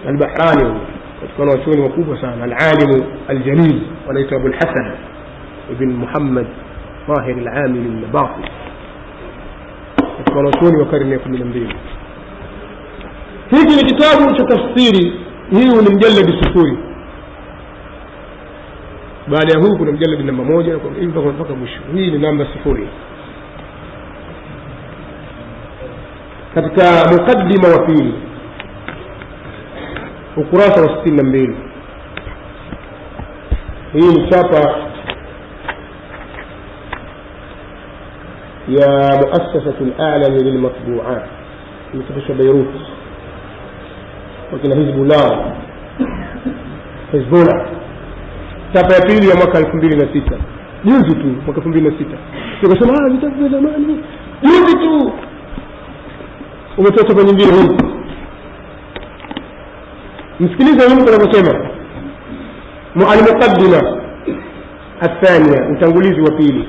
al-Bahrani katika wanachuoni wakubwa sana, al-alim al-jalil wanaitwa Abu al-Hasan ibn Muhammad Tahir al-Amili al-Baqi, katika wanachuoni wa karne ya 12. Hiki ni kitabu cha tafsiri. Hii ni mjaladi 0. baada ya huu kuna mjaladi namba 1 na hivi mpaka mwisho. Hii ni namba 0. katika mukaddima wa pili ukurasa wa 62. hii ni chapa ya muassasatu al-a'lam lilmatbu'at kutoka Beirut, wakina Hizbullah chapa ya pili ya mwaka 2006, juzi tu, mwaka 2006. Tukasema vitabu vya zamani, juzi tu umetoka kwenye mbili hii. msikilize huyu anavyosema al-muqaddima الثانية, utangulizi wa pili,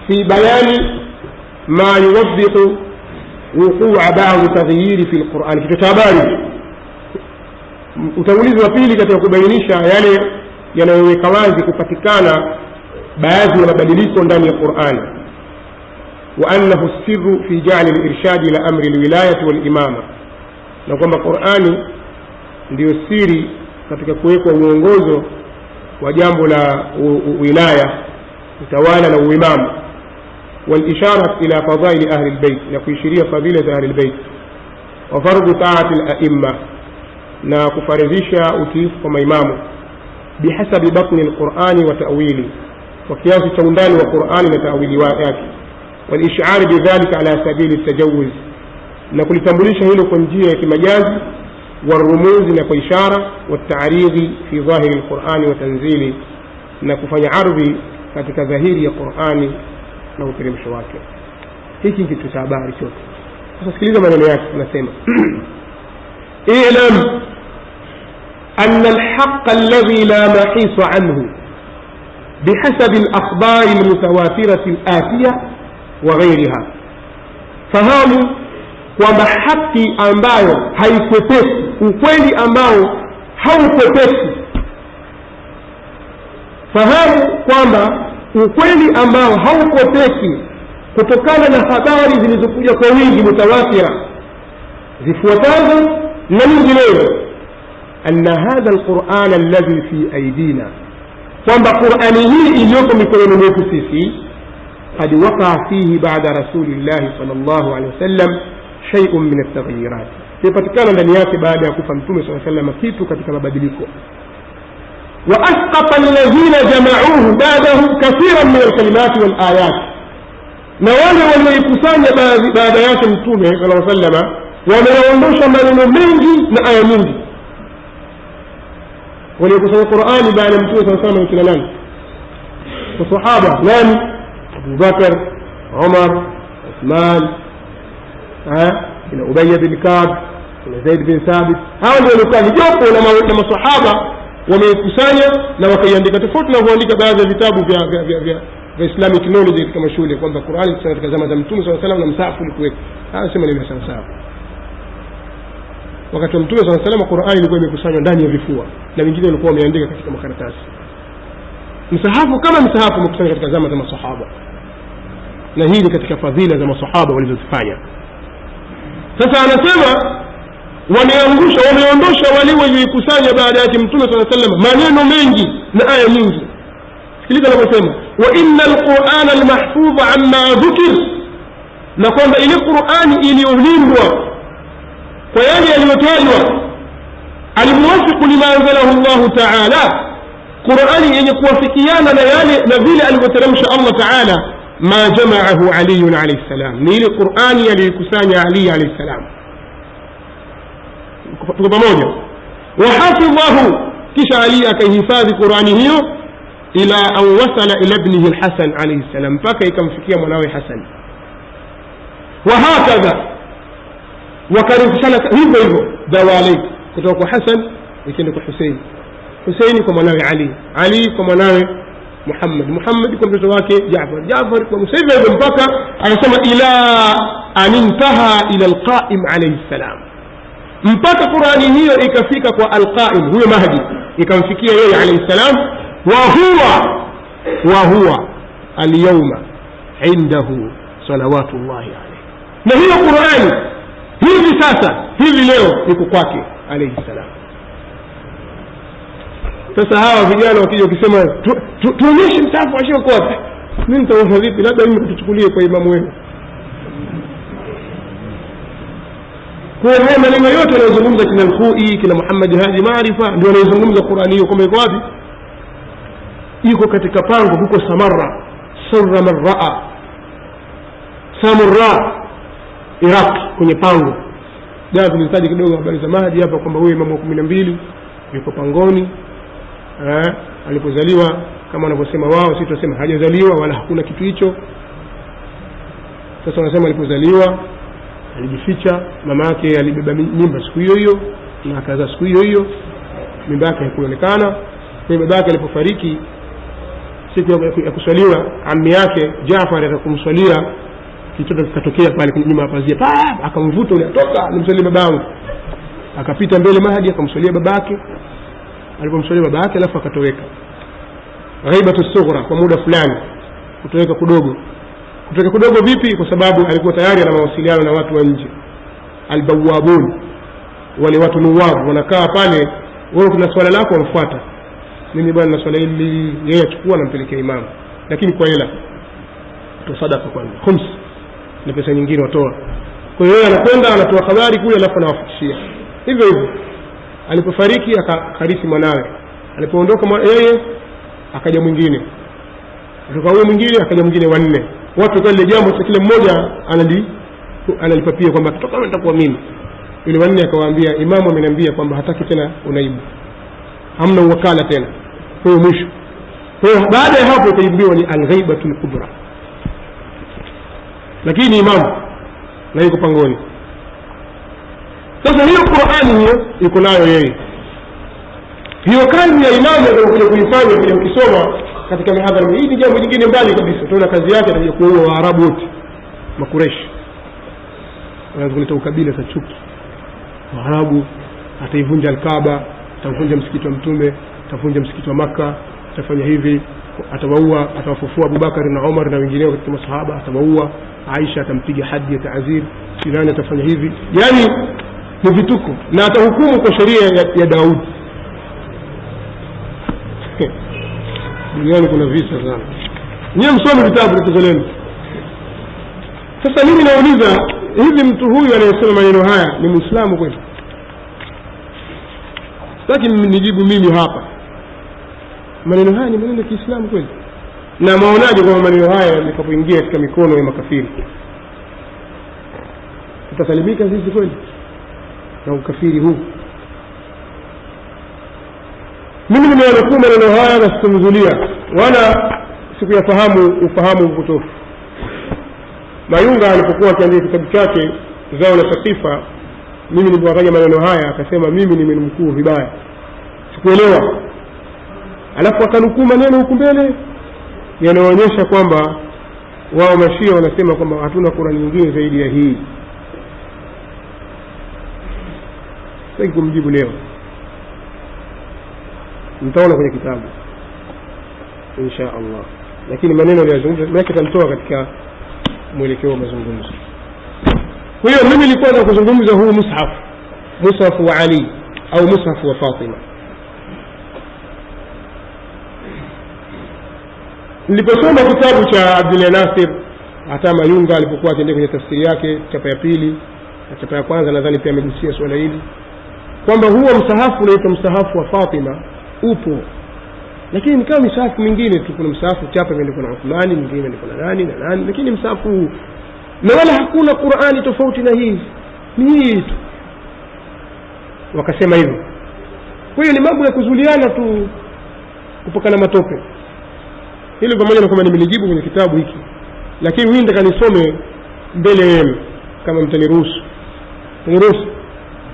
في بيان ما يوضح وقوع بعض تغيير في القرآن. في تاباري utangulizi wa pili katika kubainisha yale yanayoweka wazi kupatikana baadhi ya mabadiliko ndani ya Qur'an, wa annahu sirru fi ja'l al-irshad ila amri al-wilayah wal-imama, na kwamba Qur'ani ndio siri katika kuwekwa uongozo wa jambo la wilaya, utawala na uimamu, wal-ishara ila fadhail ahli al-bayt, na kuishiria fadhila ahli al-bayt, wa fardu ta'ati al-a'imma, na kufaridhisha utiifu kwa maimamu, bihasabi batni al-Qur'ani wa ta'wili, wa kiasi cha undani wa Qur'ani na ta'wili wake, wal ish'ar bidhalika ala sabili at-tajawuz, na kulitambulisha hilo kwa njia ya kimajazi, والرموز na kwa ishara, والتعريض في ظاهر القرآن وتنزيله, na kufanya ardhi katika dhahiri ya Qur'ani na uteremsho wake. Hiki kitu cha habari chote. Sasa sikiliza maneno yake, anasema i'lam أن الحق الذي لا محيص عنه بحسب الأخبار المتواترة الآتية وغيرها. fahamu kwamba haki ambayo haikwepesi, ukweli ambao haukwepesi. fahamu kwamba ukweli ambao haukwepesi kutokana na habari zilizokuja kwa wingi mutawatira zifuatazo na nyinginezo, anna hadha alquran alladhi fi aidina, kwamba Qur'ani hii iliyoko mikononi mwetu sisi, qad waqa fihi ba'da rasulillahi sallallahu alayhi wasallam shay'un min at-taghyirat, ipatikana ndani yake baada ya kufa mtume sallallahu alayhi wasallam kitu katika mabadiliko. wa asqata alladhina jama'uhu ba'dahu kathiran min al-kalimat wal ayat, na wale walioikusanya baada yake mtume sallallahu alayhi wasallam wameondosha maneno mengi na aya nyingi. waliokusanya Qur'ani baada ya mtume sallallahu alayhi wasallam kina nani? Masahaba nani? Abu Bakar, Umar, Uthman, ina Ubay bin Ka'b, ina Zaid bin Thabit. hao ndio walikuwa ni jopo la masahaba wamekusanya na wakaiandika, tofauti na kuandika baadhi ya vitabu vya Islamic knowledge katika shule kwamba Qur'ani katika zama za mtume sallallahu alayhi wasallam na msahafu ulikuwa. Sema ni sawa. Wakati wa mtume sallallahu alayhi wasallam Qur'ani ilikuwa imekusanywa ndani ya vifua na wengine walikuwa wameandika katika makaratasi. Msahafu kama msahafu umekusanywa katika zama za masahaba, na hii ni katika fadhila za masahaba walizozifanya. Sasa anasema wameondosha wale waliokusanya baada ya mtume sallallahu alayhi wasallam maneno mengi na aya nyingi. Sikiliza anavyosema, wa innal qur'ana al-mahfuz amma dhukir, na kwamba ile Qur'ani iliyolindwa kwa yale yaliyotajwa, alimuwafiku lima anzalahu Allah ta'ala, Qur'ani yenye kuwafikiana na yale na vile alivyoteremsha Allah ta'ala, ma jama'ahu Ali alayhi salam, ni ile Qur'ani aliyokusanya Ali alayhi salam kwa pamoja. wa hafidhahu, kisha Ali akahifadhi Qur'ani hiyo ila an wasala ila ibnihi al-Hasan alayhi salam, mpaka ikamfikia mwanawe Hasan. wa hakadha, wakarifishana hivyo dawali kutoka kwa Hasan ikienda kwa Hussein, Hussein kwa mwanawe Ali, Ali kwa mwanawe Muhammad kwa mtoto wake Jaafar kwa Musayyib, mpaka anasema ila anintaha ila al-Qa'im alayhi salam, mpaka Qur'ani hiyo ikafika kwa al-Qa'im, huyo Mahdi, ikamfikia yeye alayhi salam. wa huwa al-yawma indahu salawatullahi alayhi. Na hiyo Qur'ani hivi sasa, hivi leo iko kwake alayhi salam. Sasa hawa vijana wakija wakisema tuonyeshe msahafu wa Sheikh kwa mimi nitaona vipi? Labda mimi nikuchukulie kwa imamu wenu. Kwa hiyo maneno yote yanayozungumza kina Al-Khoi, kina Muhammad Hadi Maarifa, ndio yanayozungumza Qur'ani hiyo kama iko wapi? Iko katika pango huko Samarra, Sarra Marra, Samurra, Iraq, kwenye pango. Jana tulitaja kidogo habari za Mahdi hapa kwamba huyo imamu wa 12 yuko pangoni. Alipozaliwa kama wanavyosema wao, sisi tunasema hajazaliwa wala hakuna kitu hicho. Sasa wanasema alipozaliwa alijificha, mama yake alibeba mimba siku hiyo hiyo na akazaa siku hiyo hiyo, mimba yake haikuonekana. Kwa baba yake alipofariki, siku ya kuswaliwa, ammi yake Jaafar atakumswalia, kitoto kikatokea pale nyuma ya pazia, akamvuta ule, atoka nimswalie babangu. Akapita mbele Mahdi akamswalia babake. Alipomswalia babake alafu akatoweka. Ghaibatu sughra, kwa muda fulani, kutoweka kudogo. Kutoweka kudogo vipi? Kwa sababu alikuwa tayari ana mawasiliano na watu wa nje, albawabun, wale watu nuwabu wanakaa pale. Wewe kuna swala lako wamfuata, mimi bwana na swala hili, yeye achukua na mpelekea imamu, lakini kwa hela kwa sadaka, kwanza khums na pesa nyingine watoa. Kwa hiyo yeye anakwenda anatoa habari kule alafu anawafikishia. Hivyo hivyo alipofariki akarithi mwanawe, alipoondoka yeye akaja mwingine, kutoka huyo mwingine akaja mwingine, wanne. Watu kwa ile jambo kila mmoja analipapia kwamba kutoka kama nitakuwa mimi. Yule wanne akawaambia, imamu ameniambia kwamba hataki tena unaibu, hamna wakala tena. Kwa hiyo mwisho, kwa hiyo baada ya hapo ikajibiwa ni al-ghaibatul kubra. Lakini imamu na yuko pangoni. Sasa hiyo Qur'ani hiyo iko nayo yeye. Hiyo kazi ya imamu anayokuja kuifanya kile ukisoma katika mihadhara hii ni jambo jingine mbali kabisa. Tunaona kazi yake atakuja kuua Waarabu wote, Makureshi. Anaanza kuleta ukabila za chuki. Waarabu, ataivunja al-Kaaba, atavunja msikiti wa Mtume, atavunja msikiti wa Makka, atafanya hivi, atawaua, atawafufua Abubakar na Umar na wengineo katika masahaba, atawaua. Aisha atampiga hadi ya ta'zir, Sinani atafanya hivi. Yani ni vituko, na atahukumu kwa sheria ya Daudi. Duniani kuna visa sana. Nyie msome vitabu vitazaleni. Sasa mimi nauliza, hivi mtu huyu anayesema maneno haya ni Muislamu kweli? Sitaki nijibu mimi hapa. Maneno haya ni maneno ya Kiislamu kweli? Na maonaje kwa maneno haya yatakapoingia katika mikono ya makafiri? Tutasalimika sisi kweli na ukafiri huu? Mimi nimeanukuu maneno haya na sikumzulia wala sikuyafahamu ufahamu mpotofu. Mayunga alipokuwa akiandika kitabu chake Zao la Saqifa, mimi nilipotaja maneno haya akasema mimi nimenukuu vibaya, sikuelewa. Alafu akanukuu maneno huko mbele yanaonyesha kwamba wao Mashia wanasema kwamba hatuna Qur'ani nyingine zaidi ya hii. Sasa kumjibu leo mtaona kwenye kitabu insha Allah, lakini maneno aliyozungumza mimi nitamtoa katika mwelekeo wa mazungumzo. Kwa hiyo mimi nilikuwa nataka kuzungumza huu mushaf wa Ali au mushaf wa Fatima. Niliposoma kitabu cha Abdullah Nasir hata Mayunga alipokuwa akiendelea kwenye tafsiri yake chapa ya pili na chapa ya kwanza, nadhani pia amegusia swala hili kwamba huo msahafu unaitwa msahafu wa Fatima upo, lakini ni kama msahafu mwingine tu. Kuna msahafu chapa imeandikwa na Uthmani, mwingine imeandikwa na nani, lakini msahafu na wala hakuna Qur'ani tofauti na hii, ni hii tu. Wakasema hivyo. Kwa hiyo ni mambo ya kuzuliana tu, kupakana matope. Hili pamoja na kwamba nimelijibu kwenye kitabu hiki, lakini mimi nataka nisome mbele yenu kama mtaniruhusu. Niruhusu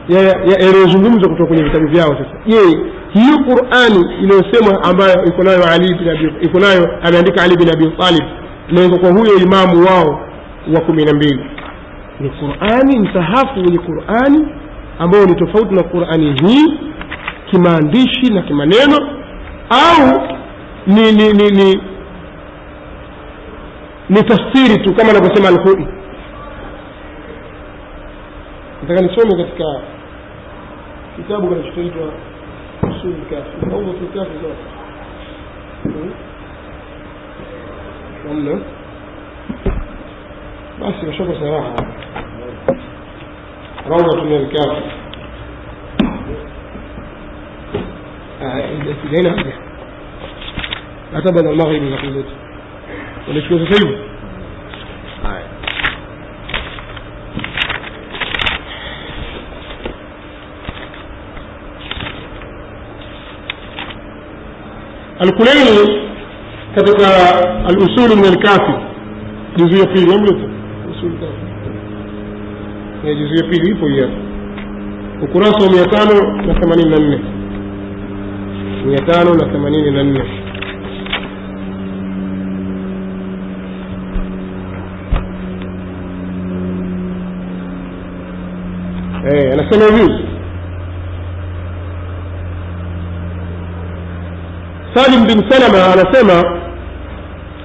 yanayozungumzwa kutoka kwenye vitabu vyao. Sasa je, hiyo Qur'ani inayosema ambayo iko nayo ameandika Ali bin Abi Talib lengo kwa huyo imamu wao wa 12 ni Qur'ani, msahafu wenye Qur'ani ambao ni tofauti na Qur'ani hii kimaandishi na kimaneno, au ni tafsiri tu kama anavyosema Al-Khoi. Nataka nisome katika kitabu kinachoitwa Usul al-Kafi au Usul al-Kafi wala basi washaka saraha Rawdatul al-Kafi هنا أعتبر المغرب نقولت ونشكو سيب الكليني كتب الأصول من الكافي جزئية في نملة أصول الكافي هي جزئية في ليفو إياه وكراسة 584 584 anasema hivi Salim bin Salama anasema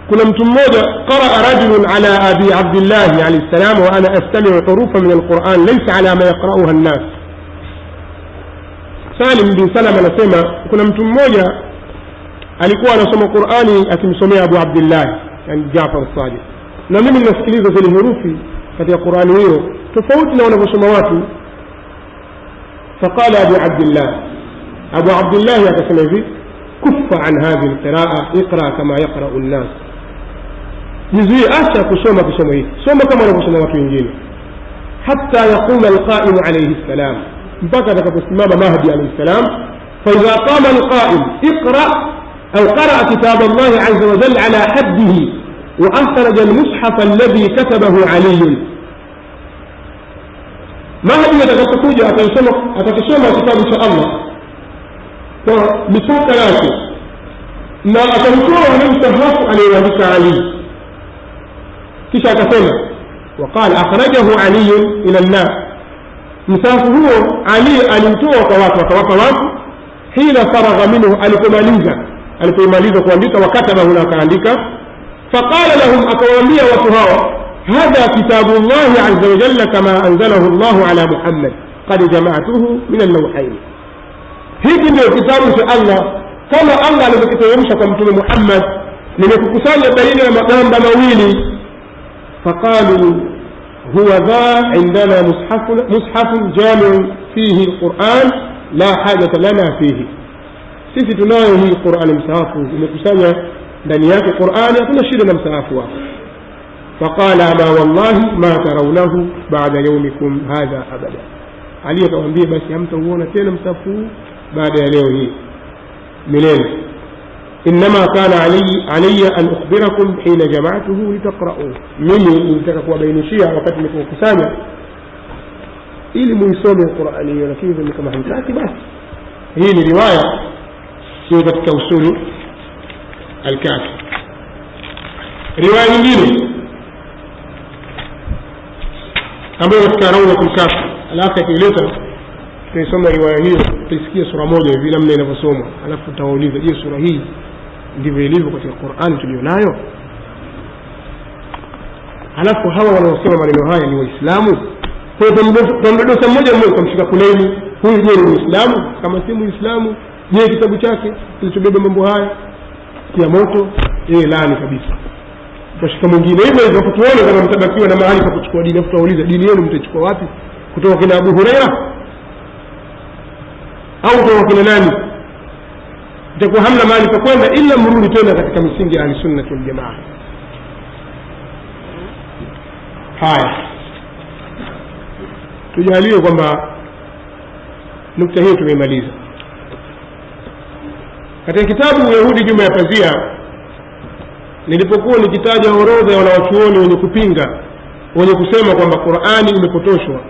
kuna mtu mmoja qaraa rajulun ala abi Abdullah alayhi salam wa ana astami'u hurufa min alquran laysa ala ma yaqra'uha an-nas. Salim bin Salama anasema kuna mtu mmoja alikuwa anasoma Qur'ani akimsomea Abu Abdullah yani Jaafar as-Sadiq, na mimi ninasikiliza zile herufi katika Qur'ani hiyo tofauti na wanavyosoma watu. فقال أبو عبد الله يقول كف عن هذه القراءة اقرأ كما يقرأ الناس. جزئي أشياء كسومة كسومة سومة كما نقول وatu wengine حتى يقوم القائم عليه السلام mpaka atakaposimama Mahdi alayhi salam. فإذا قام القائم اقرأ أو قرأ كتاب الله عز وجل على حده وأخرج المصحف الذي كتبه علي. Mahdi atakapokuja atakisoma kitabu cha Allah kwa mipaka yake na atamtoa ule msahafu aliyoandika Ali, kisha akasema وقال أخرجه علي إلى الناس. msahafu huo Ali alimtoa kwa watu akawapa watu hina faragha minhu alipomaliza kuandika wakatabahu na akaandika. فقال لهم akawaambia watu hawa هذا كتاب الله عز وجل كما أنزله الله على محمد قد جمعته من اللوحين. hiki ndio kitabu cha Allah kama Allah alivyokiteremsha kwa mtume Muhammad, nimekukusanya baina ya magamba mawili. فقالوا هو ذا عندنا مصحف جامع فيه القرآن لا حاجة لنا فيه. sisi tunayo hii Qur'an msahafu imekusanya ndani yake Qur'an, hakuna shida na msahafu wako. فقال ما والله ما ترونه بعد يومكم هذا أبدا. علي akamwambia basi hamtauona tena msafu baada ya leo hii milele. إنما كان علي أن أخبركم حين جمعته لتقرأوه. mimi nitaka kuwabainishia wakati nilipokusanya ili muisome Qur'ani hiyo, lakini kama hamtaki basi. hii ni riwaya sio katika usulu al-Kafi. riwaya nyingine ambayo katika Rawdatul Kafi alafu akileta tuisoma riwaya hiyo, tusikie sura moja hivi namna inavyosomwa, alafu tutawauliza je, sura hii ndivyo ilivyo katika Qur'ani tulionayo? Alafu hawa wanaosema maneno haya ni Waislamu? Kwa hiyo tunamdosa mmoja kumshika kuleni, huyu je ni Muislamu? Kama si Muislamu, je kitabu chake kilichobeba mambo haya ya moto laani kabisa. Tutashika mwingine hivyo hivyo kutuona kama mtabakiwa na mahali pa kuchukua dini. Tutauliza dini yenu mtachukua wapi? Kutoka kina Abu Huraira au kutoka kina nani? Itakuwa hamna mahali pa kwenda ila mrudi tena katika misingi ya Ahlusunnah wal Jamaa. Haya, tujalie kwamba nukta hiyo tumemaliza. Katika kitabu Yahudi Juma ya Pazia nilipokuwa nikitaja orodha ya wanawachuoni wenye kupinga, wenye kusema kwamba Qur'ani imepotoshwa,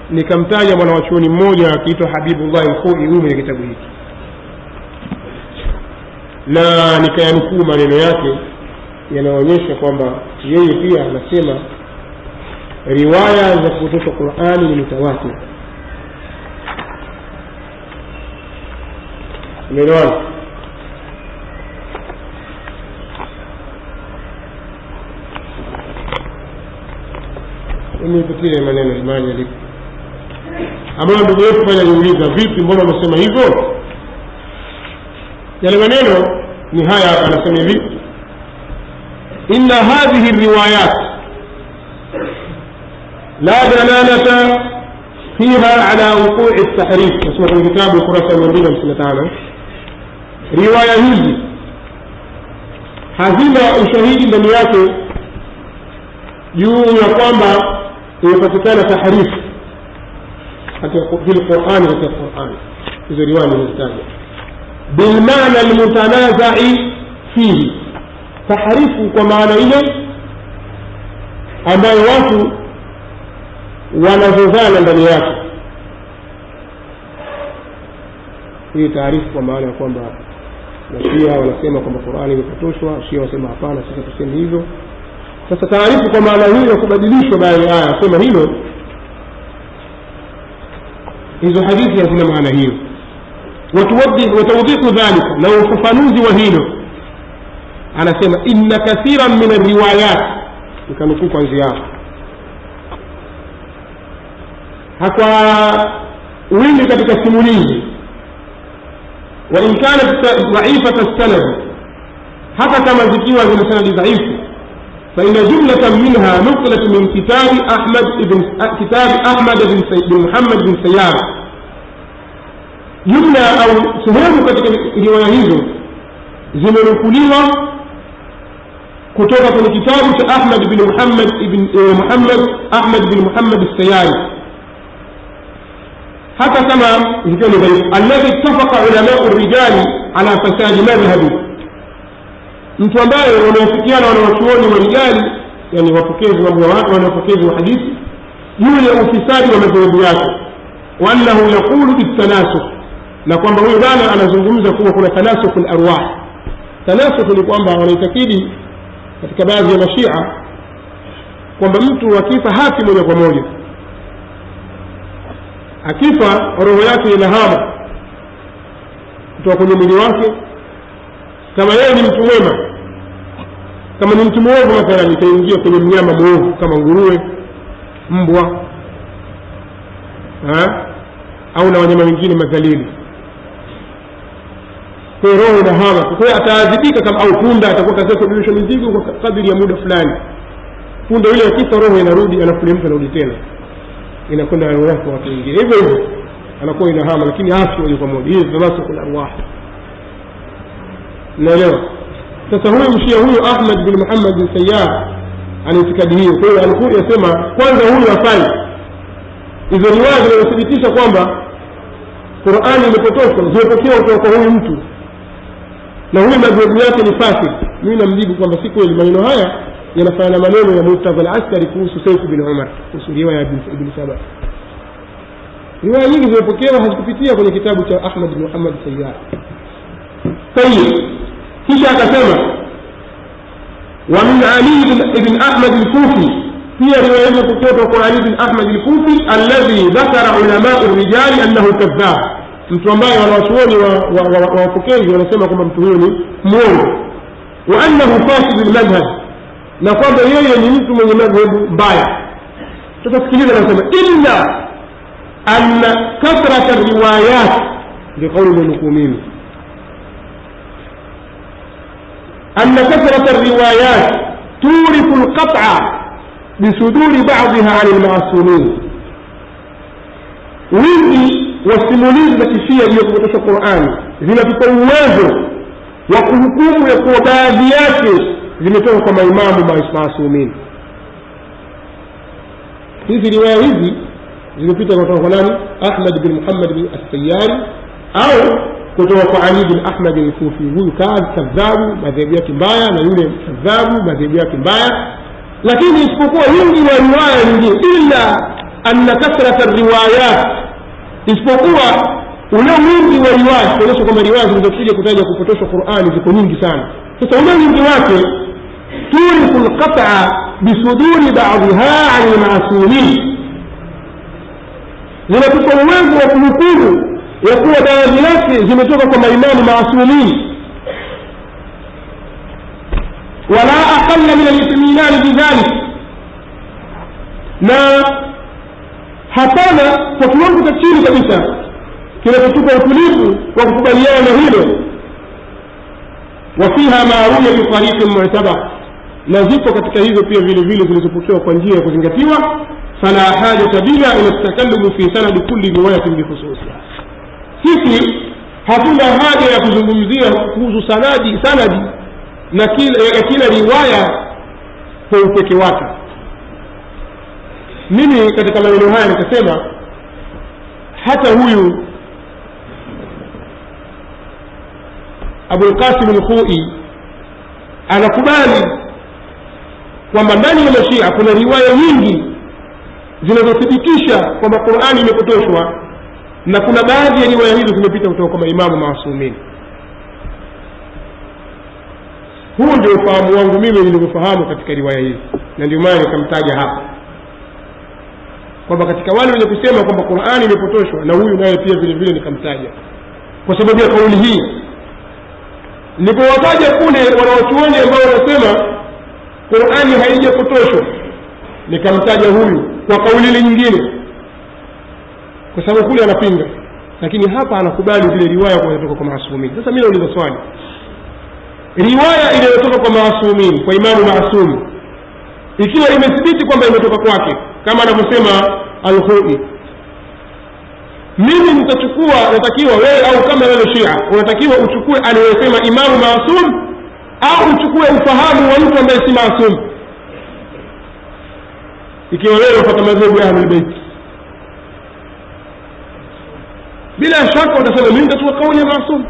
nikamtaja mwanawachuoni mmoja akiitwa Habibullah al-Khoi huyu mwenye kitabu hiki, na nikayanukuu maneno yake yanaonyesha kwamba yeye pia anasema riwaya za kupotoshwa Qur'ani ni mutawatir, umeelewa? Nipitie maneno imani yalipo ambayo ndugu yetu pale aliuliza, vipi mbona umesema hivyo? Yale maneno ni haya hapa, anasema hivi: inna hadhihi riwayat la dalalata fiha ala wuqu'i at-tahrif. Nasema kwenye kitabu kurasa 255, riwaya hizi hazina ushahidi ndani yake juu ya kwamba imepatikana tahrif katika Qur'an. Katika Qur'an hizo riwaya zinazotajwa bil maana al-mutanaza'i fihi, tahrifu kwa maana ile ambayo watu wanazozana ndani yake. Hii taarifu kwa maana ya kwamba Shia wanasema kwamba Qur'ani imepotoshwa, Shia wanasema hapana, sisi tuseme hivyo. Sasa taarifu kwa maana hiyo ya kubadilishwa baadhi ya aya, sema hilo, hizo hadithi hazina maana hiyo. Watawdhihu dhalika, na ufafanuzi wa hilo, anasema inna kathiran min ar-riwayat, nikanukuu kwanza hapo, hapa wingi katika simulizi, wa in kanat dha'ifat as-sanad, hata kama zikiwa zina sanadi dhaifu, fa inna jumlatan minha nuqlat min kitab Ahmad bin Muhammad bin Sayyar, jumla au sehemu katika riwaya hizo zimenukuliwa kutoka kwenye kitabu cha Ahmad bin Muhammad as-Sayyari, hata kama zikiwa ni dhaifu. Alladhi ittafaqa ulama'u ar-rijali ala fasadi madhhabi, mtu ambaye wanaofikiana wanawachuoni wa rijali, yani wapokezi wa watu wanaopokezi wa hadithi, juu ya ufisadi wa madhehebu yake. Wa annahu yaqulu bit-tanasukh, na kwamba huyu bwana anazungumza kuwa kuna tanasukh al-arwah. Tanasukh ni kwamba wanaitakidi katika baadhi ya mashia kwamba mtu akifa hafi moja kwa moja, akifa roho yake inahama kutoka kwenye mwili wake. Kama yeye ni mtu mwema, kama ni mtu mwovu mathalan, itaingia kwenye mnyama mwovu kama nguruwe, mbwa, au na wanyama wengine madhalili. Kwa roho inahama, kwa hiyo ataadhibika. Kama au punda atakuwa katika kubebesha mizigo kwa kadiri ya muda fulani, punda yule akifa roho inarudi, alafu mtu anarudi tena, inakwenda roho yake watu wengine, hivyo hivyo anakuwa inahama, lakini hafi moja kwa moja. Hii ndio tanasukh al-arwah, naelewa. Sasa huyu mshia huyu Ahmad bin Muhammad bin Sayyar anitikadi hiyo. Kwa hiyo alikuwa yasema kwanza huyu hafai. Hizo riwaya zinathibitisha kwamba Qur'ani imepotoshwa, zimepokewa kutoka kwa huyu mtu, na huyu madhehebu yake ni fasik. Mimi namjibu kwamba si kweli. Maneno haya yanafanana na maneno ya Murtaza al-Askari kuhusu Saif bin Umar, kuhusu riwaya ya Ibn Saba. Riwaya nyingi zimepokewa, hazikupitia kwenye kitabu cha Ahmad bin Muhammad Sayyar. Tayeb, kisha akasema wa min Ali ibn Ahmad al-Kufi, pia riwaya hiyo kutoka kwa Ali ibn Ahmad al-Kufi alladhi dhakara ulama ar-rijal annahu kadhab, mtu ambaye wanawachuoni wa wapokezi wanasema kwamba mtu huyo ni mwongo. Wa annahu fasid al-madhhab, na kwamba yeye ni mtu mwenye madhehebu mbaya. Tutasikiliza anasema illa anna kathrat ar-riwayat, bi qawli al-Nukumini, أن كثرة الروايات تورث القطع بصدور بعضها عن المعصومين. wingi wa simulizi za kishia iliyopotosha Qur'ani zinatupa uwezo wa kuhukumu ya kuwa baadhi yake zimetoka kwa maimamu maasumin. Hizi riwaya hizi zimepita kutoka kwa nani? Ahmad bin Muhammad bin as-Sayyari au kutoka kwa Ali bin Ahmad al-Kufi. Huyu kadhabu, madhehebu yake mbaya, na yule kadhabu, madhehebu yake mbaya. Lakini isipokuwa wingi wa riwaya nyingine, illa anna kathrata ar-riwayat, isipokuwa ule wingi wa riwaya, kuonyesha kwamba riwaya zilizokuja kutaja kupotosha Qur'ani ziko nyingi sana. Sasa ule wingi wake turiku al-qat'a bisuduri ba'dha 'an al-ma'sumin, zinatupa uwezo wa kuhukumu ya kuwa baadhi yake zimetoka kwa maimamu maasumin, wala aqalla min al-itminan bidhalik, na hapana kwa kiwango cha chini kabisa kinachotupa utulivu wa kukubaliana na hilo. wafiha maaruya bitariqin mu'tabar, na zipo katika hizo pia vile vile zilizopokewa kwa njia ya kuzingatiwa. fala hajata bina ila takallumu fi sanadi kulli riwayatin bikhususiha, sisi hatuna haja ya kuzungumzia kuhusu sanadi na kila riwaya kwa upeke wake. Mimi katika maneno haya nikasema hata huyu Abul Qasim al-Khoi anakubali kwamba ndani ya Mashia kuna riwaya nyingi zinazothibitisha kwamba Qur'ani imepotoshwa, na kuna baadhi ya riwaya hizo zimepita kutoka kwa maimamu maasumin. Huo ndio ufahamu wangu mimi nilivyofahamu katika riwaya hizi, na ndio maana nikamtaja hapa kwamba katika wale wenye kusema kwamba Qur'ani imepotoshwa, na huyu naye pia vile vile nikamtaja kwa sababu ya kauli hii. Nilipowataja kule wanawachuoni ambao wanasema Qur'ani haijapotoshwa, nikamtaja huyu kwa kauli ile nyingine, kwa sababu kule anapinga, lakini hapa anakubali zile riwaya kutoka kwa maasumin. Sasa mimi nauliza swali, riwaya inayotoka kwa maasumin, kwa imamu maasum, ikiwa imethibiti kwamba imetoka kwake kama anavyosema al-Khoi, mimi natakiwa wewe, au kama wewe Shia unatakiwa uchukue aliyosema imamu maasum, au uchukue ufahamu wa mtu ambaye si maasum? Ikiwa wewe unafuata madhehebu ya Ahlul Bayt, bila shaka utasema mimi nitachukua kauli ya maasum.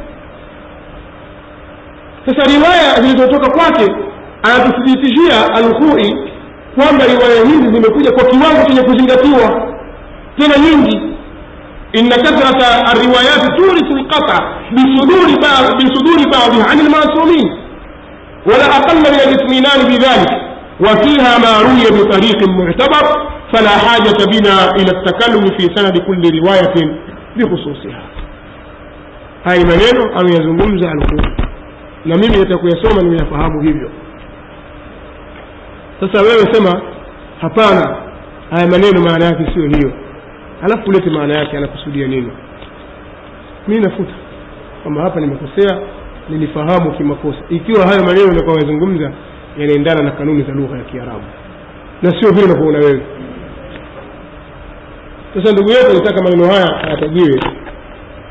Sasa riwaya zilizotoka kwake anatuthibitishia al-Khoi kwamba riwaya hizi zimekuja kwa kiwango chenye kuzingatiwa, tena nyingi. inna kathrata ar-riwayat turithu al-qata' bisuduri ba'dha 'an al-ma'sumin wala aqalla min al-itminan bidhalik, wa fiha ma ruya bi tariqin mu'tabar, fala hajata bina ila at-takallum fi sanad kulli riwayatin bi khususiha. Hai maneno ameyazungumza al-Khoi, na mimi nitakuyasoma nimeyafahamu hivyo. Sasa wewe sema hapana, haya maneno maana yake sio hiyo, alafu ulete maana yake anakusudia nini. Mimi nafuta kama hapa nimekosea, nilifahamu kimakosa, ikiwa hayo maneno ninayozungumza yanaendana na kanuni za lugha ya Kiarabu na sio vile unavyoona wewe. Sasa ndugu yetu anataka maneno haya ayatajiwe,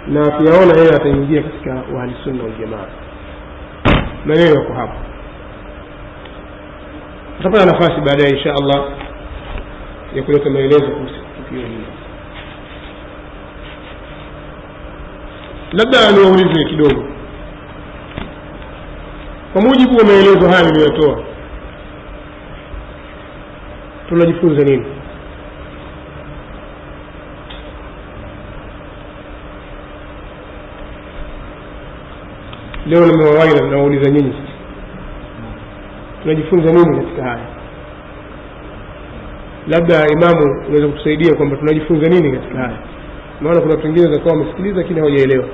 na tuyaona yeye ataingia katika Ahli Sunna wal Jamaa. Maneno yako hapa, tutapata nafasi baadaye insha Allah ya kuleta maelezo kuhusu tukio hili. Labda niwaulize kidogo, kwa mujibu wa maelezo haya niliyotoa, tunajifunza nini? Leo nimewawaida na nauliza nyinyi, tunajifunza nini katika haya? Labda imamu unaweza kutusaidia kwamba tunajifunza nini katika haya, maana kuna watu wengine zakawa wamesikiliza lakini hawajaelewa.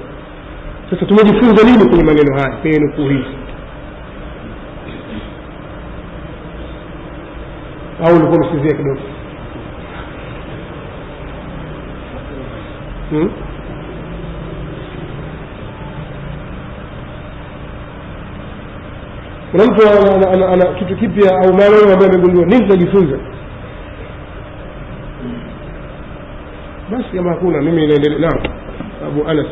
Sasa tumejifunza nini kwenye maneno haya, kwenye nukuu hizi? Au ulikuwa msikizia kidogo? Kuna mtu ana kitu kipya au maneno ambayo amegundua, nini tunajifunza? Basi kama hakuna, mimi naendelea. Naam, Abu Anas,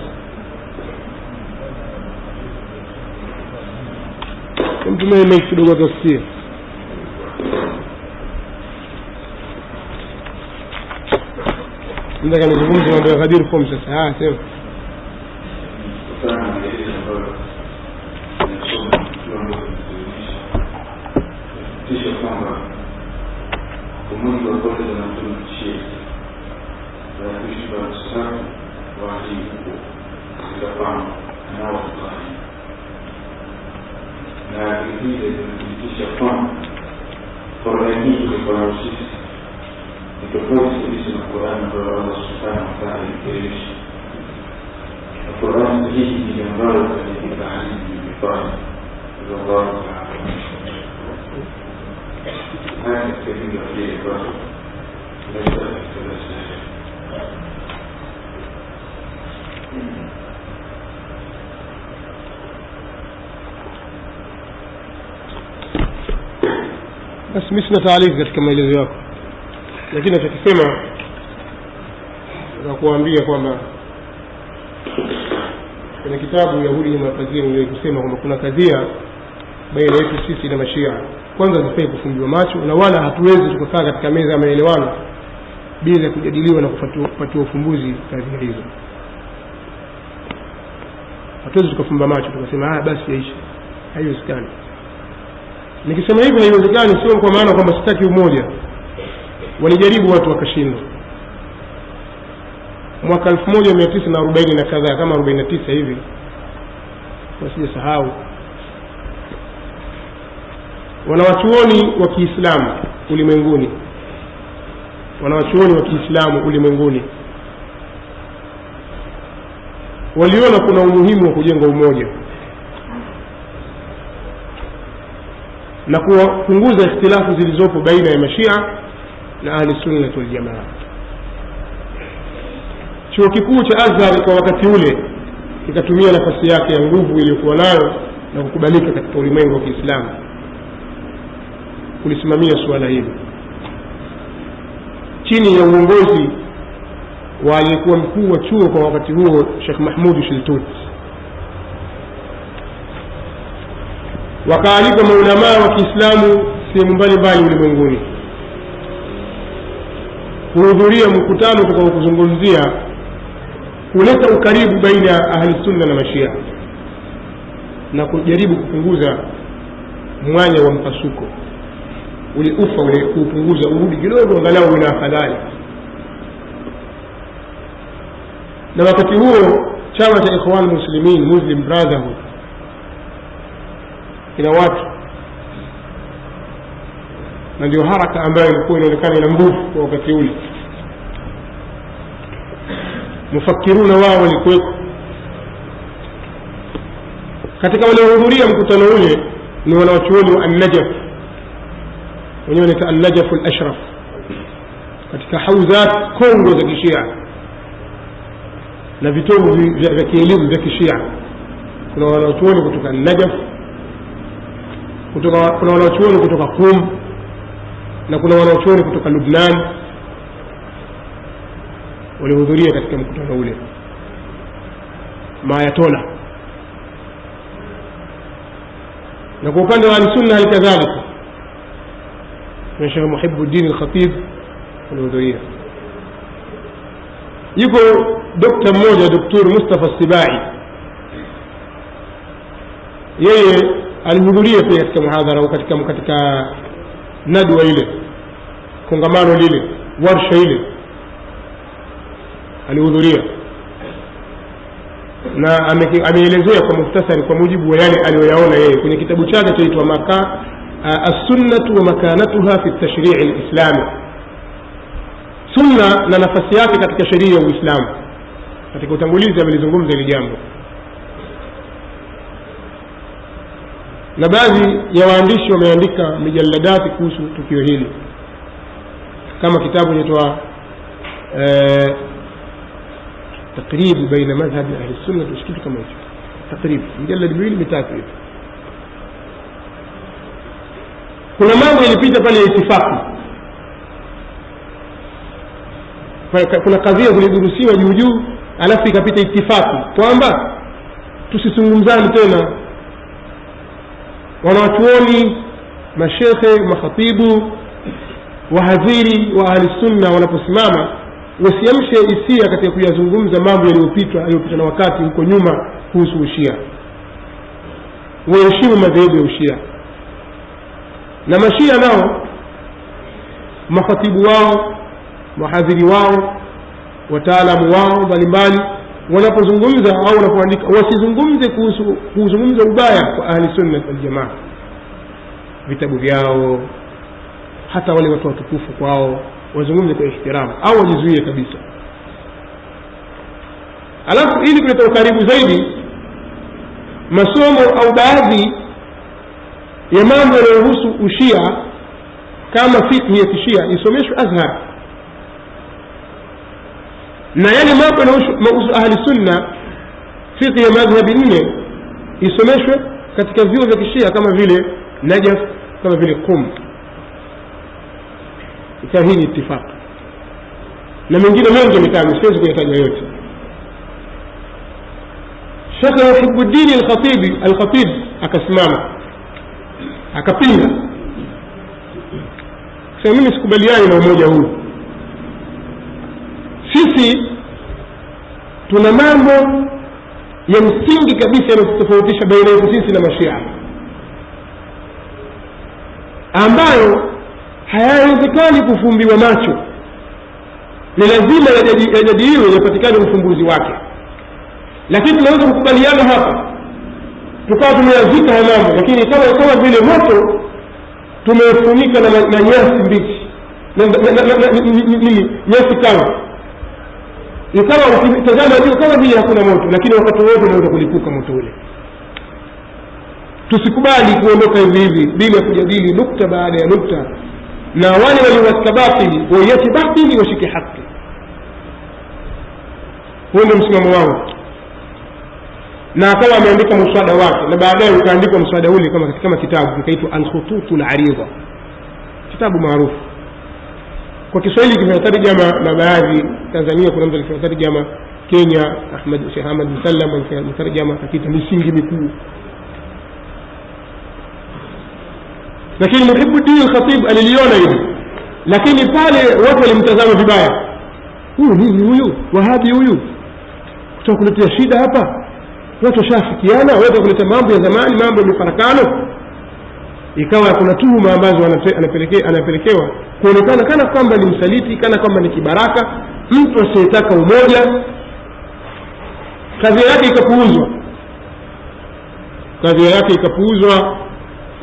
mtu mwenye kidogo tusikie. Nataka nizungumze mambo ya Ghadir Khum sasa. Sema. Kisha kwamba umungu wa kote na mtumishi na kushika sana wajibu kufanya nao kufanya, na vile kuhakikisha kwamba Qur'ani hii kwa sisi ni tofauti kabisa na Qur'ani ambayo Allah Subhanahu wa Ta'ala alieleza. sahihi ni ambalo katika hali imefanya Allah haya sehemu ya ile kwa basi mimi sina taarifa katika maelezo yako, lakini nachokisema na kuambia kwamba kwenye kitabu Yahudi na Mapazia ndio kusema kwamba kuna kadhia baina yetu sisi na Mashia. Kwanza zifai kufumbiwa macho, na wala hatuwezi tukakaa katika meza ya maelewano bila kujadiliwa na kupatiwa ufumbuzi kadhia hizo. Hatuwezi tukafumba macho tukasema basi yaishi. Haiwezekani. Nikisema hivyo haiwezekani sio kwa maana kwamba sitaki umoja. Walijaribu watu wakashindwa. Mwaka 1940 na kadhaa kama 49 hivi, wasijasahau, wanawachuoni wa Kiislamu ulimwenguni waliona kuna umuhimu wa kujenga umoja na kupunguza ikhtilafu zilizopo baina ya Mashia na Ahli Sunna wal Jamaa. Chuo kikuu cha Azhar kwa wakati ule kikatumia nafasi yake ya nguvu iliyokuwa nayo na kukubalika katika ulimwengu wa Kiislamu kulisimamia suala hili chini ya uongozi wa aliyekuwa mkuu wa chuo kwa wakati huo Sheikh Mahmud Shiltut. Wakaalika maulama wa Kiislamu sehemu mbalimbali ulimwenguni kuhudhuria mkutano utakaokuzungumzia kuleta ukaribu baina ya Ahli Sunna na Mashia na kujaribu kupunguza mwanya wa mpasuko ule kupunguza urudi kidogo angalau ina afadhali. Na wakati huo chama cha Ikhwan Muslimin, Muslim Brotherhood, ina watu na ndio haraka ambayo ilikuwa inaonekana ina nguvu kwa wakati ule. Mufakiruna wao walikuwa katika waliohudhuria mkutano ule ni wanawachuoni wa An-Najaf, wenyewe ni An-Najaf al-Ashraf, katika hauzat Kongo za Kishia na vitovu vya kielimu vya Kishia. Kuna wanawachuoni kutoka An-Najaf, kuna wanawachuoni kutoka Qum, na kuna wanawachuoni kutoka Lebanon walihudhuria katika mkutano ule. Maayatola. Na kwa upande wa Sunna halikadhalika Sheikh Muhibbuddin al-Khatib walihudhuria. Yuko dokta mmoja, Dr. Mustafa Sibai, yeye alihudhuria pia katika muhadhara au katika nadwa ile, kongamano lile, warsha ile alihudhuria, na ameelezea kwa mukhtasari kwa mujibu wa yale aliyoyaona yeye kwenye kitabu chake chaitwa As-Sunnah wa Makanatuha fi at-Tashri' al-Islami, sunna na nafasi yake katika sheria ya Uislamu. Katika utangulizi amelizungumza hili jambo, na baadhi ya waandishi wameandika mijalladati kuhusu tukio hili, kama kitabu kinaitwa تقريب بين مذهب أهل السنة وشكل كما يشوف تقريب مجلد miwili mitatu hivi. Kuna mambo yalipita pale itifaki, kuna kadhia zilidurusiwa juu juu, alafu ikapita itifaki kwamba tusizungumzane tena. Wanawachuoni, mashekhe, makhatibu, wahadhiri wa Ahli Sunna wanaposimama wasiamshe hisia katika kuyazungumza mambo yaliyopita na wakati huko nyuma kuhusu Ushia. Waheshimu madhehebu ya Ushia, na Mashia nao makhatibu wao, wahadhiri wao, wataalamu wao mbalimbali wanapozungumza au wanapoandika wasizungumze kuzungumza ubaya kwa Ahli Sunna wal Jamaa, vitabu vyao, hata wale watu watukufu kwao wazungumze kwa ihtiramu au wajizuie kabisa. Alafu ili kuleta ukaribu zaidi, masomo au baadhi ya mambo yanayohusu ushia kama fiqh ya kishia isomeshwe Azhar, na yale mambo yanayohusu ahli sunna fiqh ya madhhabi nne isomeshwe katika vyuo vya kishia kama vile Najaf, kama vile Qum. Ikawa hii ni ittifaq, na mengine mengi mitano siwezi kuyataja yote. Sheikh Muhibbuddin al-Khatib akasimama akapinga, sasa mimi sikubaliani na umoja huu. Sisi tuna mambo ya msingi kabisa yanayotofautisha baina yetu sisi na Mashia, ambayo hayawezekani kufumbiwa macho, ni lazima yajadiliwe, yapatikane ufumbuzi wake. Lakini tunaweza kukubaliana hapa tukawa tumeyazika haya mambo, lakini kama vile moto tumefunika na nyasi mbichi nyasi kavu, ikawa ukitazama juu kama vile hakuna moto, lakini wakati wote unaweza kulipuka moto ule. Tusikubali kuondoka hivi bila kujadili nukta baada ya nukta, na wale waliowatika batili waiache batili washike haki. Huo ndio msimamo wao, na akawa ameandika mswada wake, na baadaye ukaandikwa mswada ule kama kitabu kikaitwa Al-Khututul Arida, kitabu maarufu kwa Kiswahili. Kimetarjama na baadhi Tanzania, kuna mtu alitarjama Kenya, Sheikh Ahmad Musallam alitarjama katika misingi mikuu. Lakini Muhibbuddin al-Khatib aliliona hili, lakini pale watu walimtazama vibaya. Huyu Wahabi huyu tutakuletea shida hapa, watu washafikiana, watu kuleta mambo ya zamani, mambo ya mifarakano. Ikawa kuna tuhuma ambazo anapelekewa kuonekana kana kwamba ni msaliti, kana kwamba ni kibaraka, mtu asiyetaka umoja. Kadhia yake ikapuuzwa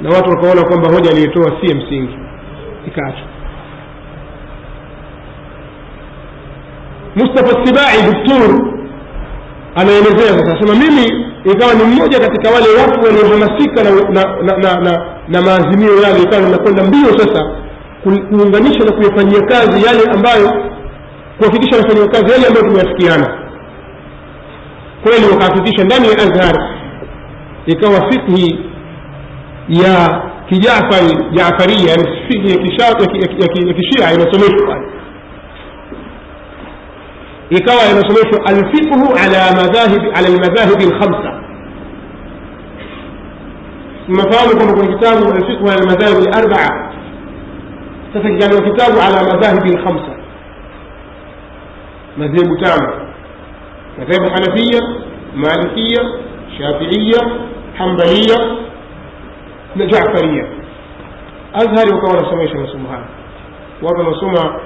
na watu wakaona kwamba hoja aliyotoa si msingi, ikaachwa. Mustafa Sibai Dr. anaelezea sasa, anasema mimi ikawa ni mmoja katika wale watu waliohamasika na maazimio yale, ikawa nakwenda mbio sasa kuunganisha na kuyafanyia kazi yale ambayo, kuhakikisha nafanyia kazi yale ambayo tumeyafikiana. Kweli wakahakikisha ndani ya Azhar ikawa fikhi ya Jaafaria, yani fikhi ya kishia inasomeshwa, ikawa inasomeshwa al-fiqhu ala al-madhahib al-khamsa. Mfahamu kwamba kuna kitabu al-fiqhu ala al-madhahib al-arba'a, sasa kijana kitabu ala madhahib al-khamsa, madhehebu tano: madhehebu Hanafiyya, Malikiyya, Shafi'iyya, Hanbaliyya na Jaafariyya. Azhari wakawa wanasomesha masomo haya, wao wanasoma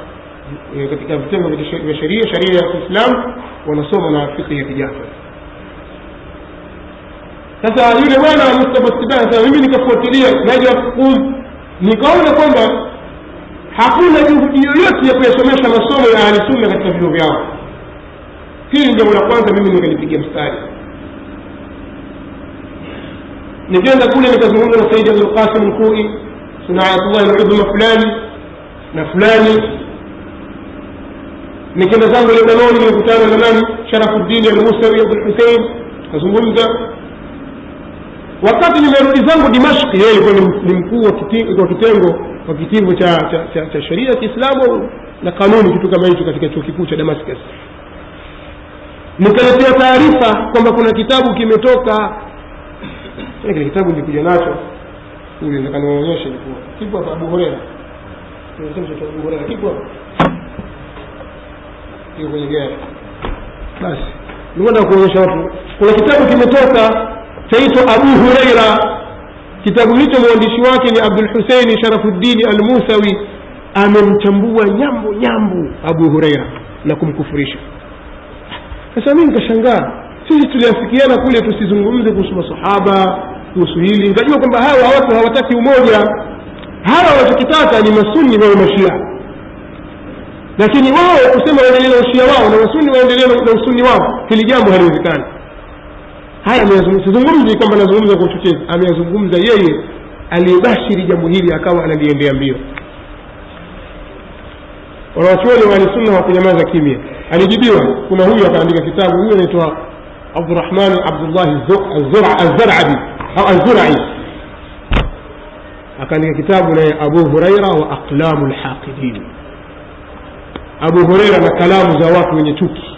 katika vitengo vya sheria ya Kiislamu, wanasoma na fiqh ya Kijafari. Sasa yule bwana Mustafa Sibai, sasa mimi nikafuatilia Najaf Qum, nikaona kwamba hakuna juhudi yoyote ya kuyasomesha masomo ya ahli sunna katika vyuo vyao. Hili ndio la kwanza mimi nikalipigia mstari. Nikaenda kule nikazungumza na Said al-Qasim al-Khoi, Sunayatullah al-Udhma fulani na fulani. Nikaenda zangu Lebanon, nilikutana na nani, Sharafuddin al-Musawi Abdul Hussein, kazungumza. Wakati nimerudi zangu Dimashq, yeye alikuwa ni mkuu wa kitengo cha sheria ya Kiislamu na kanuni, kitu kama hicho, katika chuo kikuu cha Damascus. Nikaletea taarifa kwamba kuna kitabu kimetoka. Kile kitabu nilikuja nacho ule, nataka nionyeshe, kipo hapa Abu Huraira. Tunasema cha Abu Huraira kipo kwenye gari. Basi nimeenda kuonyesha watu kuna kitabu kimetoka chaitwa Abu Huraira. Kitabu hicho mwandishi wake ni Abdul Hussein Sharafuddin al-Musawi. Amemchambua nyambo Abu Huraira na kumkufurisha. Sasa mimi nikashangaa, sisi tuliafikiana kule tusizungumze kuhusu masahaba, kuhusu hili. Nikajua kwamba hawa watu hawataki umoja, hawa wanachotaka ni masunni wao mashia, lakini wao kusema waendelee na ushia wao na wasunni waendelee na usunni wao, hili jambo haliwezekani. haya sizungumzi kwamba nazungumza kwa uchochezi, ameyazungumza yeye aliyebashiri jambo hili akawa analiendea mbio. Wanawachuoni wa Ahlusunna hawakunyamaza kimya. Alijibiwa, kuna huyu akaandika kitabu, huyu anaitwa Abdurrahman Abdullah Az-Zar'abi au Az-Zur'i, akaandika kitabu na Abu Huraira wa Aqlamul Haqidin. Abu Huraira na kalamu za watu wenye chuki,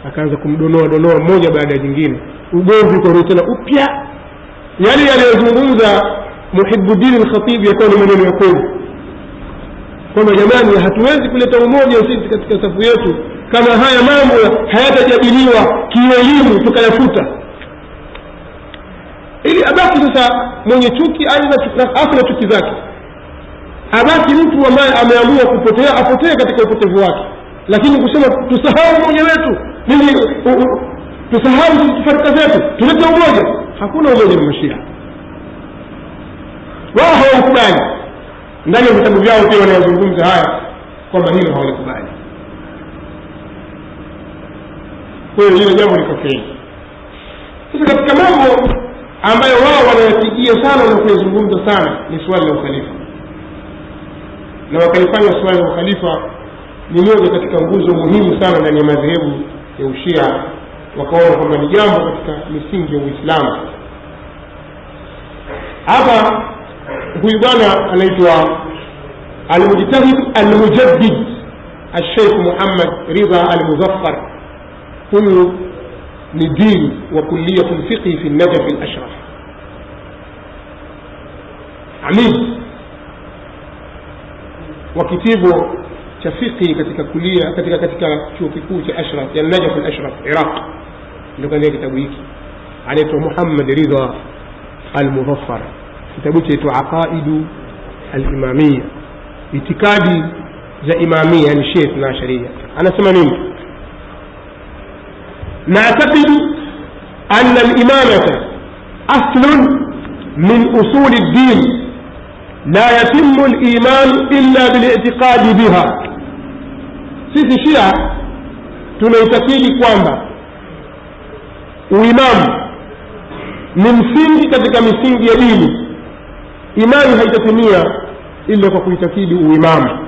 akaanza kumdonoa mmoja baada ya jingine, ugomvi kwa tena upya. Yale aliyozungumza Muhibbuddin al-Khatib yakawa ni maneno ya kweli, kwamba jamani, hatuwezi kuleta umoja sisi katika safu yetu kama haya mambo hayatajadiliwa kielimu tukayafuta, ili abaki sasa mwenye chuki afu na chuki zake, abaki mtu ambaye ameamua kupotea apotee katika upotevu wake. Lakini kusema tusahau umoja wetu, tusahau farika zetu, tulete umoja, hakuna umoja na Mashia. Wao hawakubali. Ndani ya vitabu vyao pia wanayazungumza haya kwamba hilo hawalikubali. Kwa hiyo hilo jambo liko feki. Sasa katika mambo ambayo wao wanayapigia sana na kuyazungumza sana ni swali la ukhalifa, na wakalifanya swali la ukhalifa ni moja katika nguzo muhimu sana ndani ya madhehebu ya Ushia. Wakaona kwamba ni jambo katika misingi ya Uislamu. Hapa huyu bwana anaitwa Al-Mujtahid Al-Mujaddid Al-Sheikh Muhammad Ridha Al-Muzaffar. Huyu ni dean wa kulliyatul fiqh fi Najaf Al-Ashraf, amid wa kitivo cha fiqh katika kulia katika chuo kikuu cha Ashraf ya Najaf Al-Ashraf Iraq. Ndio kaandika kitabu hiki, anaitwa Muhammad Ridha Al-Muzaffar. Kitabu chaitwa Aqaidu Al-Imamiyya, itikadi za imamiyya, yani Shia na Sharia. Anasema nini? Na'taqidu anna al-imamata aslun min usul ad-din la yatimmu al-iman illa bil-i'tiqadi biha. Sisi Shia tunaitakidi kwamba uimamu ni msingi katika misingi ya dini. Imani haitatimia ila kwa kuitakidi uimamu.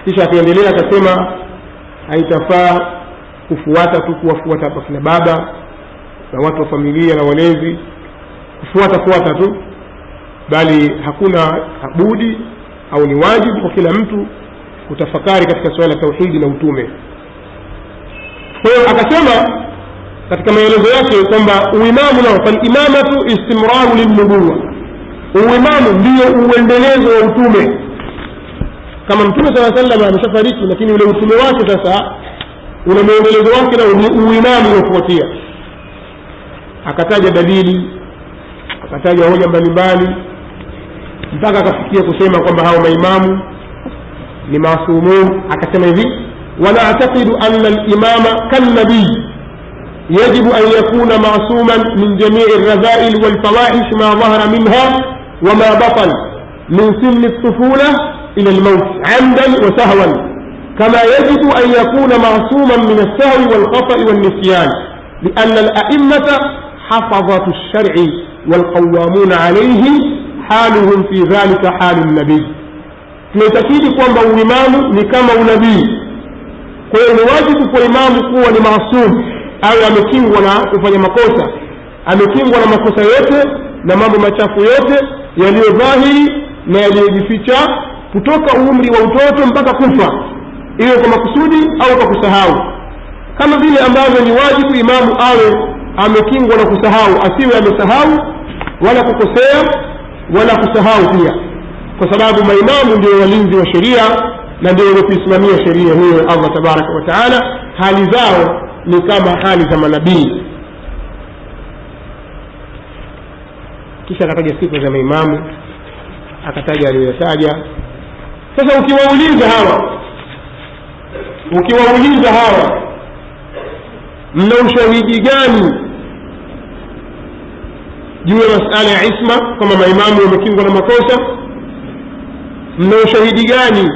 Kisha akaendelea akasema haitafaa kufuata tu kuwafuata hapa kina baba na watu wa familia na walezi, kufuata tu, bali hakuna budi au ni wajibu kwa kila mtu kutafakari katika swala la tauhidi na utume. Kwa hiyo akasema katika maelezo yake kwamba uimamu nao fal-imamatu istimraru lin-nubuwwa, uimamu ndio uendelezo wa utume. Kama Mtume sallallahu alaihi wasallam ameshafariki, lakini ule utume wake sasa una muendelezo wake na uimamu unafuatia. Akataja dalili, akataja hoja mbalimbali, mpaka akafikia kusema kwamba hao maimamu ni maasumun. Akasema hivi, wala ataqidu anna al-imama kan-nabii يجب أن يكون معصوما من جميع الرذائل والفواحش ما ظهر منها وما بطن من سن الطفولة إلى الموت عمدا وسهوا، كما يجب أن يكون معصوما من السهو والخطأ والنسيان، لأن الأئمة حفظة الشرع والقوامون عليه حالهم في ذلك حال النبي. tunaitakidi kwamba uimamu ni kama unabii. Kwa hiyo ni wajibu kwa imamu kuwa ni maasum, au amekingwa na kufanya makosa, amekingwa na makosa yote na mambo machafu yote yaliyo dhahiri na yaliyojificha, kutoka umri wa utoto mpaka kufa, iwe kwa makusudi au kwa kusahau. Kama vile ambavyo ni wajibu imamu awe amekingwa na kusahau, asiwe amesahau wala kukosea wala kusahau pia, kwa sababu maimamu ndio walinzi wa sheria na ndio wanaosimamia sheria hiyo Allah tabaraka wa taala. Hali zao ni kama hali za manabii. Kisha akataja sifa za maimamu, akataja aliyotaja. Sasa ukiwauliza hawa mna ushahidi gani juu ya masala ya isma, kama maimamu wamekingwa na makosa? Mna ushahidi gani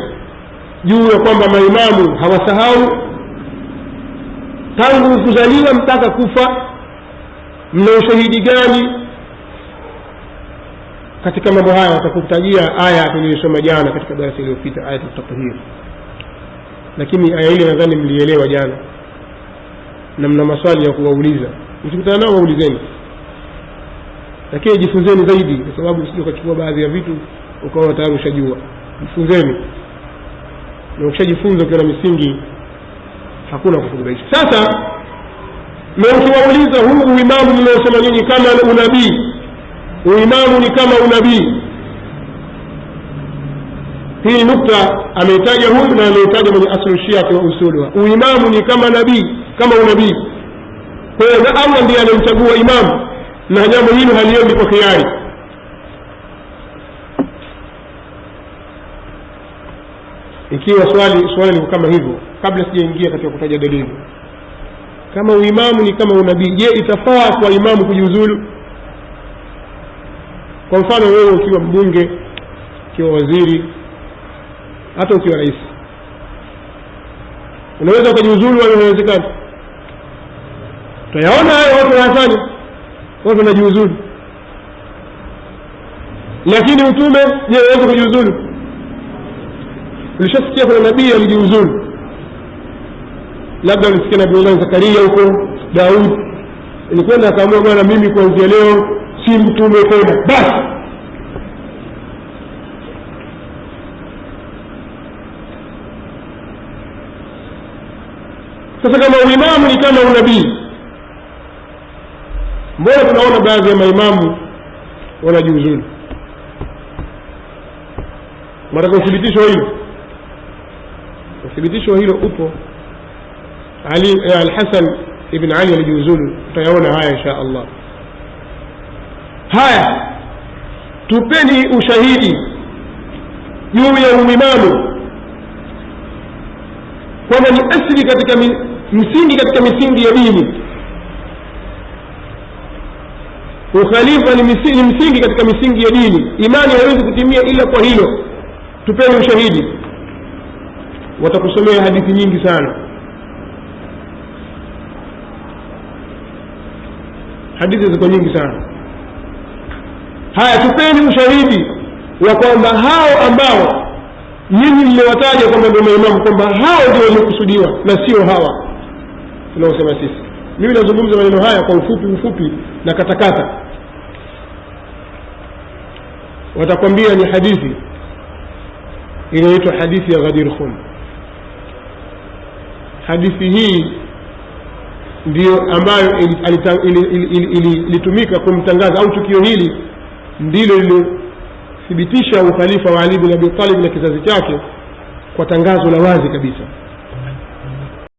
juu ya kwamba maimamu hawasahau? tangu kuzaliwa mpaka kufa mna ushahidi gani katika mambo haya? Watakutajia aya tuliyosoma jana katika darasa iliyopita, aya at-tathhir, lakini aya ile nadhani mlielewa jana na mna maswali ya kuwauliza. Mkikutana nao waulizeni, lakini jifunzeni zaidi, kwa sababu usije ukachukua baadhi ya vitu ukawa tayari ushajua. Jifunzeni, na ukishajifunza ukiwa na misingi hakuna kufunganisha. Sasa mkiwauliza huu uimamu mnaosema nyinyi kama unabii, uimamu ni kama unabii, hii nukta ameitaja huyu na ameitaja mwenye aslu Shia kwa usulu. Uimamu ni kama nabii, kama unabii. Kwa hiyo Allah ndiye anamchagua imamu, na jambo hilo haliendi kwa khiari. Ikiwa swali ni kama hivyo, kabla sijaingia katika kutaja dalili, kama uimamu ni kama unabii, je, itafaa kwa imamu kujiuzulu? Kwa mfano wewe ukiwa mbunge, ukiwa waziri, hata ukiwa rais, unaweza kujiuzulu au inawezekana? Tunayaona hayo watu wanafanya, watu wanajiuzulu. Lakini utume, je, unaweza kujiuzulu? Ulishasikia kuna nabii alijiuzulu? Labda ulisikia Nabii Zakaria huko, Daud ilikwenda akaamua, bwana mimi kuanzia leo si mtume tena, basi. Sasa kama uimamu ni kama unabii, mbona tunaona baadhi ya maimamu wanajiuzulu? Mara uthibitisho hilo, uthibitisho hilo upo. Al-Hasan ibn Ali alijiuzulu, tutayaona haya insha Allah. Haya, tupeni ushahidi juu ya uimamu kwamba ni asili katika msingi, katika misingi ya dini. Ukhalifa ni msingi katika misingi ya dini. Imani haiwezi kutimia ila kwa hilo. Tupeni ushahidi. Watakusomea hadithi nyingi sana, hadithi ziko nyingi sana. Haya, tupeni ushahidi wa kwamba hao ambao nyinyi mmewataja kwamba ndio maimamu, kwamba hao ndio waliokusudiwa na sio hawa tunaosema sisi. Mimi nazungumza maneno haya kwa ufupi na katakata. Watakwambia ni hadithi inaitwa hadithi ya Ghadir Khum. Hadithi hii ndio ambayo ilitumika kumtangaza, au tukio hili ndilo lilothibitisha ukhalifa wa Ali bin Abi Talib na kizazi chake kwa tangazo la wazi kabisa.